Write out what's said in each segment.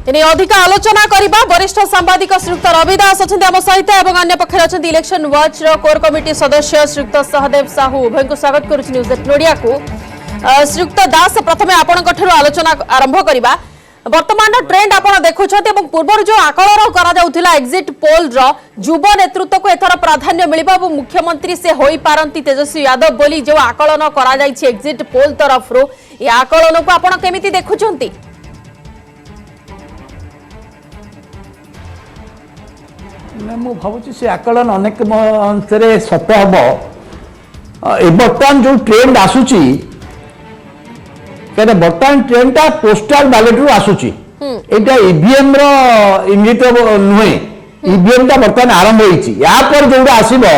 इनी अधिक आलोचना करबा वरिष्ठ सांबादिक श्रीयुक्त रवि दास अछंती आम सहित एवं अन्य पक्षर अछंती इलेक्शन वाच रो कोर कमिटी सदस्य श्रीयुक्त सहदेव साहू उभय को स्वागत करूछि न्यूज 8 नोडिया को। श्रीयुक्त दास प्रथमे आपनक ठरो आलोचना आरंभ करबा। वर्तमान ट्रेंड आपण देखुछथि एवं पूर्व जो आकलन करा जाउथिला एग्जिट पोल रो युवा नेतृत्व को एथर प्राधान्य मिलिबा और मुख्यमंत्री से होई पारंती तेजस्वी यादव बोली जो आकलन करा जाइछि एग्जिट पोल तरफ रो ए आकलन को आपण केमिति देखुछथि? मु भावुँ से आकलन अनेक मंचरे सत हम बर्तमान जो ट्रेंड आसूची क्या बर्तमान ट्रेंडटा पोस्टाल बैलेट रु आसूची एटा ईवीएम रो इंगित नुहे ईवीएम टा बर्तमान आरंभ होईची या पर जोडा आसीबो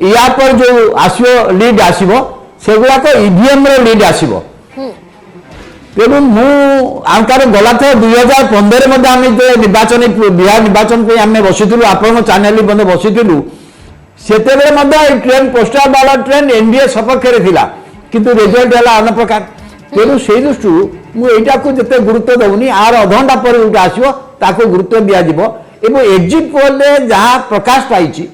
या पर जो आसीबो लीड आसीबो सेगुला को ईवीएम रो लीड आसीबो तेणु मुझे गला थर 2015 में आम निर्वाचन बिहार निर्वाचन आम बसीलु आप चैनल बंद बसीलु से trend postal ballot trend NDA सपक्ष किंतु रिजल्ट है अन्य प्रकार तेणु से दृष्टि मुझा को जिते गुरुत्व दौनी आर अधघंटा पर जो आसो ताको गुरुत्व दिज्व एवं एग्जिट पोल जहाँ प्रकाश पाई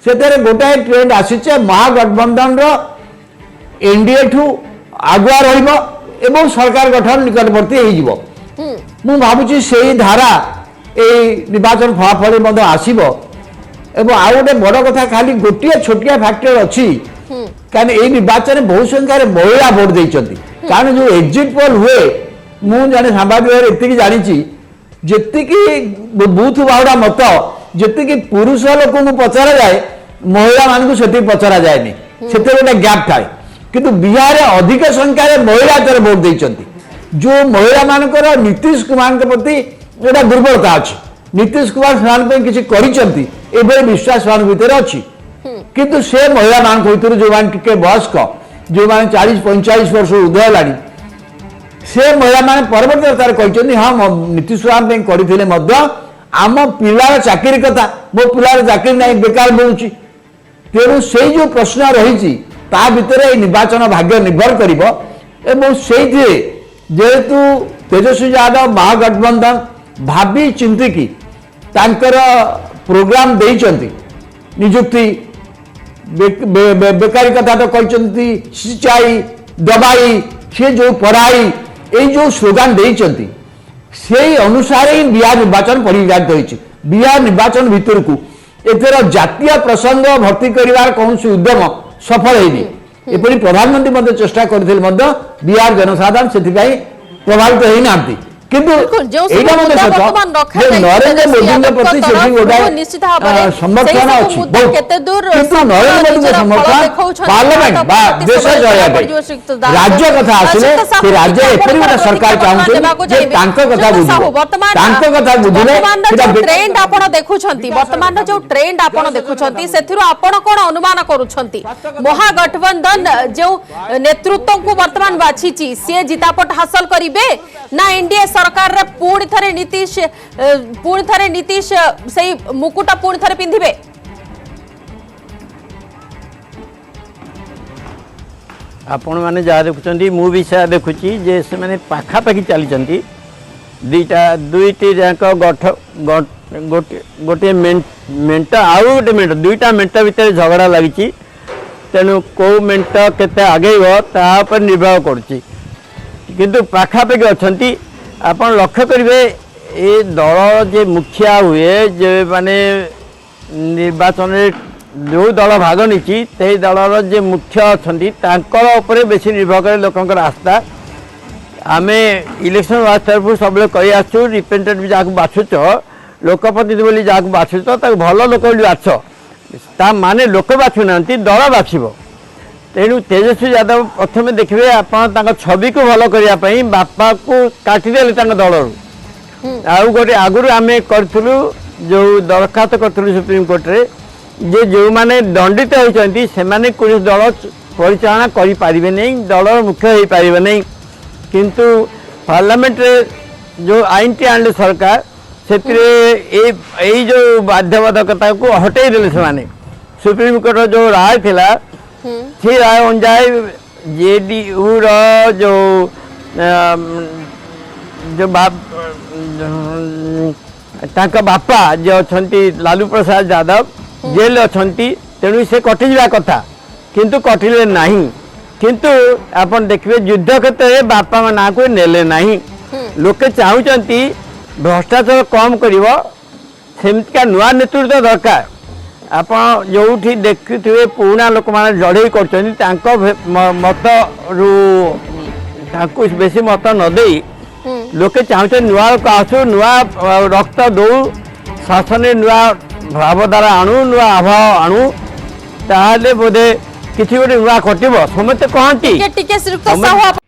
से गोटाए ट्रेंड आसी महागठबंधन एनडीए ठू आगुआ रही एवं सरकार गठन निकटवर्ती हो भावुँ से धारा निर्वाचन फलाफल आसब एवं आउ गोटे बड़ कथा खाली गोटे छोटिया फैक्टर अच्छी कहीं ये निर्वाचन बहु संख्यार महिला भोट देती कारण जो एग्जिट पोल हुए मुझे सांबादिक ये जानी जी बूथ बाहुड़ा मत जी पुरुष लोक पचरा जाए महिला मानक से पचरा जाए से गोटे गैप थाए किंतु बिहार अधिक संख्यार महिला तर भोट देती जो महिला मानकर नीतीश कुमार के प्रति गोटा दुर्बलता अच्छी नीतीश कुमार से किसी कर विश्वास भीतर अच्छी किंतु से महिला मान भर जो मैंने वयस्क जो मैंने 40-45 वर्ष उर्ध्व है से महिला मान परवर्ती कहते हाँ नीतीश कुमार करते आम पिलार चाकरी कथा मो पिलार चाकरी ना बेकार बुलूची तेणु से जो प्रश्न रही ता भितर निर्वाचन भाग्य निर्भर कर जेहेतु तेजस्वी यादव महागठबंधन भावी चिंतिकी तांकर प्रोग्राम देइचंती नियुक्ति बेकारी कथा तो कहते सिंचाई दवाई से जो पढ़ाई ये जो स्लोगान देइचंती से अनुसार ही बिहार निर्वाचन परिचालित होइछि। बिहार निर्वाचन भितर को एथर जातीय प्रसंग भर्ती करिवार कौन उद्यम सफल होनी एपरी प्रधानमंत्री मध्य चेष्टा करथिल मध्य बिहार जनसाधारण से प्रभावित होना किंतु एटा मते सत नरेंद्र मोदी प्रति से गोटा समर्थन अछि किंतु नरेंद्र मोदी समर्थन पार्लियामेंट बा देश जय राज्य कथा आसिले से राज्य एपरी गोटा सरकार चाहउछ जे तांको कथा बुझिबो तांको कथा बुझिले सेटा ट्रेंड आपण देखुछंती वर्तमान जो ट्रेंड आपण देखुछंती सेथिरो आपण कोन अनुमान करूछंती महागठबंधन जो नेतृत्व को वर्तमान बाछीची से जितापट हासिल करिवे ना एनडीए सरकार रे पूर्ण थरे नीतीश सही मुकुट पूर्ण थरे पिंधिबे? आपण माने जा देखुचंती मु भी से देखुची जे से माने पाखा पाखी चली चंती दुईटी जाक गोटे मेंट आउ गोटे मेंट दुईटा मेंट भितर झगड़ा लगी तेणु कौ मेंट केते आगेब ता पर निर्भर करुच्ची किंतु पाखापाखि अच्छा आपन लक्ष्य करेंगे ये दल जे मुखिया हुए जे माने निर्वाचन जो दल भाग नहीं से दलर जे मुख्य अच्छा बेसी निर्भर करे लोकंर आस्था आम इलेक्शन वाच तरफ सब कही आसु रिप्रेजेंटेटिव जहाँ बाछुच लोकप्रतिनिधि बोली जहाँ बाछुच भल लोक बाछ ता माने लोक बाछुना दल बाछब तेणु तेजस्वी यादव प्रथम देखिए आप छवि को भल करने बापा को काटिदे दल आउ गोटे आगुरी आम करूँ जो दरखास्त करूँ सुप्रीम कोर्ट रे जे जो माने दंडित होती से दल परिचालना करें नहीं दल मुख्य हो पारे नहीं किंतु पार्लियामेंट रे जो आईन टी आने सरकार से जो बाध्यबाधकता को हटई देले से सुप्रीम कोर्ट जो राय थिला सी राय अनुजाई जेडीयू जो जो तांका बापा जे अछंती लालू प्रसाद यादव जेल अछंती तेणु से कटिजा कथा किंतु कटिले नहीं किंतु आपण देखिए युद्ध क्षेत्र में बापा ना को नेले नहीं लोके चाहूचंती भ्रष्टाचार कम करिवो सेमतिका नुआ नेतृत्व दरकार आपण जोठी देखुथिबे पुराना लोक माने जड़े करछंती तांको मत रु तांको बेसी मत न देई लोके चाहते नुआ को आसु नुआ रक्त दौ शासन नुआ भावधारा आणु नुआ अभाव आणु ताहले बोधे किछि गोटे नुआ घटिबो समते कहंती टिके श्रीयुक्त साहू